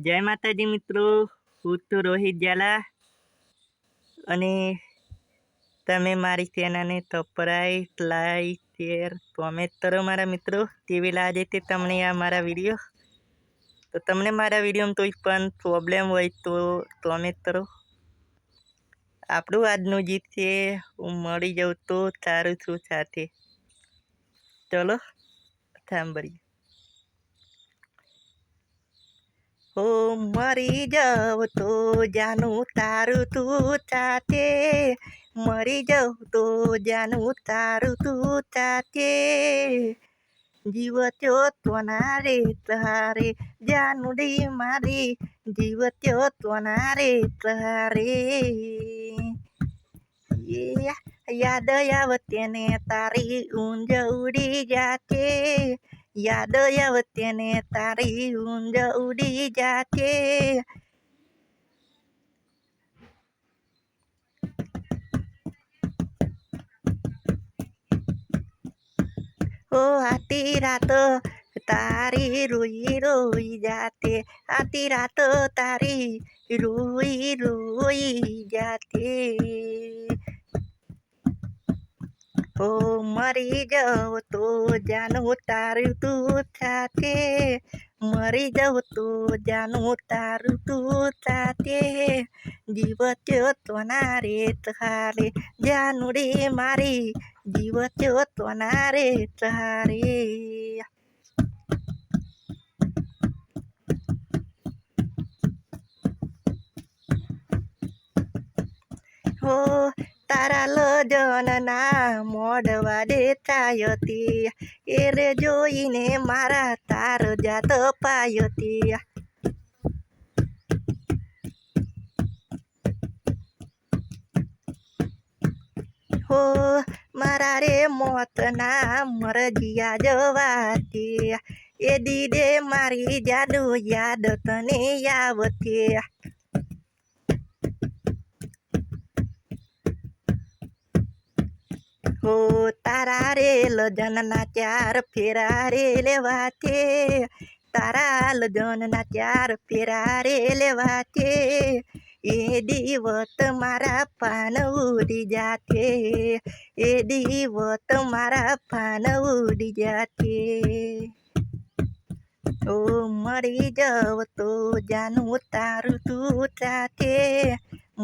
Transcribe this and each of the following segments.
જય માતાજી મિત્રો, હું તો રોહિત ઝાલા અને તમે મારી ચેનલને સબસ્ક્રાઈબ, લાઈક, શેર, કોમેન્ટ કરો મારા મિત્રો. કેવી લાગે તે તમને આ મારા વિડીયો? તો તમને મારા વિડીયોમાં કોઈ પણ પ્રોબ્લેમ હોય તો કોમેન્ટ કરો. આપણું આજનું ગીત છે હું મળી જાઉં તો સારું છું સાથે. ચલો સાંભળીએ. હો મરી જાવ તો જાનું તારું તું સાથે, મરી જાવ તો જાનું તારું તું સાથે, જીવત્યો તોના રે તારે જાનુડી મારી, જીવત્યો તોના રે તારે. યાદ આવતે ને તારી ઊંઝ ઉડી જાતે, યાદ આવતે ને તારી ઊંઝ ઉડી જાતે. ઓ આતી રાત તારી રોઈ રોઈ જાતે, આતી રાત તારી રોઈ રોઈ જાતે. ઓ મરી જાવ તો જાનું તારું તું સાથે, મરી જાવ તો જાનું તારું તું સાથે, જીવત્યો તોના રે તારે જાનુડી મારી, જીવત્યો તોના રે તારે. હો તારા લજનના મોઢવા દેખાયતી, એ રે જોઈને મારા તાર જાત પાયતી. હો મારા રે મોતના મરજિયા જવાતી, એ દીદે મારી જાદુ યાદ તને આવતી. હો તારા રે લજનના ચાર ફેરા રે લેવાતે, તારા લજનના ચાર ફેરા રે લેવાતે, એ દિવત મારા પાન ઉડી જાતે, એ દિવત મારા પાન ઉડી જાતે. ઓ મરી જાવ તો જાનું તારું તું સાથે,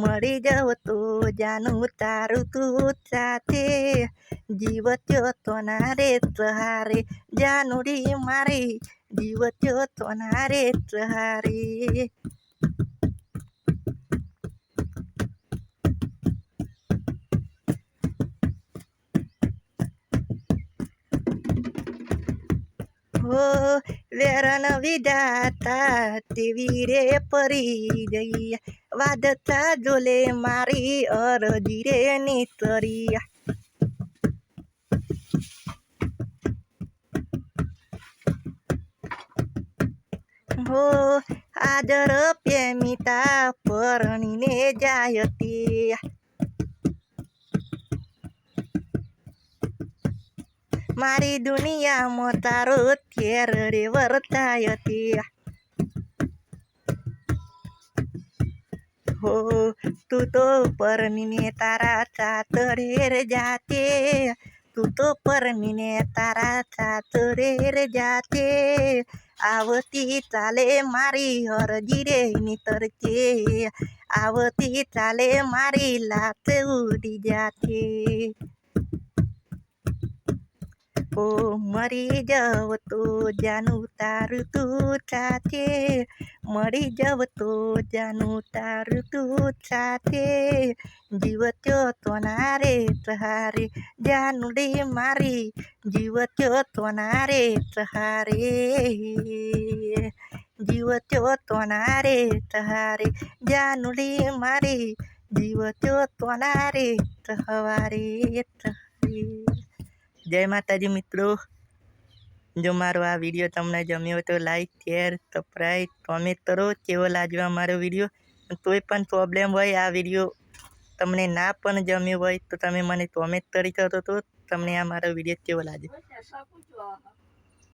મરી જાવ તો જાનું તારું તું સાથે, જીવત્યો તોના રે તારે જાનુડી મારી, જીવત્યો તોના રે તારે. હો વેરણ વિધાતા તેવી રે પરી ગઈ, વાદતા જોલે મારી અરજી રે નીતરી. હો આદર પ્રેમિતા પરણીને જાયતી, મારી દુનિયામાં તારો થેર રે વર્તાયતી. હો તું તો પરણીને તારા ચાતરે રે જાતે, તું તો પરણીને તારા ચાતરે રે જાતે, આવતી ચાલે મારી અરજી રે નીતરતે, આવતી ચાલે મારી લાત ઉડી જાતે. ઓ મરી જાવ તો જાનું તારું તું સાથે, મરી જાવ તો જાનું તારું તું સાથે, જીવત્યો તોના રે તારે જાનુડી મારી, જીવત્યો તોના રે તારે, જીવત્યો તોના રે તારે જાનુડી મારી, જીવત્યો તોના રે તવારે તારે. જય માતાજી મિત્રો. જો મારો આ વિડીયો તમને ગમ્યો હોય તો લાઈક, શેર, સબસ્ક્રાઈબ, કોમેન્ટ કરો. કેવો લાગ્યો અમારો વિડીયો? કોઈ પણ પ્રોબ્લેમ હોય, આ વિડીયો તમને ના પણ ગમ્યો હોય તો તમે મને કોમેન્ટ કરી શકો તો તમને આ મારો વિડીયો કેવો લાગ્યો.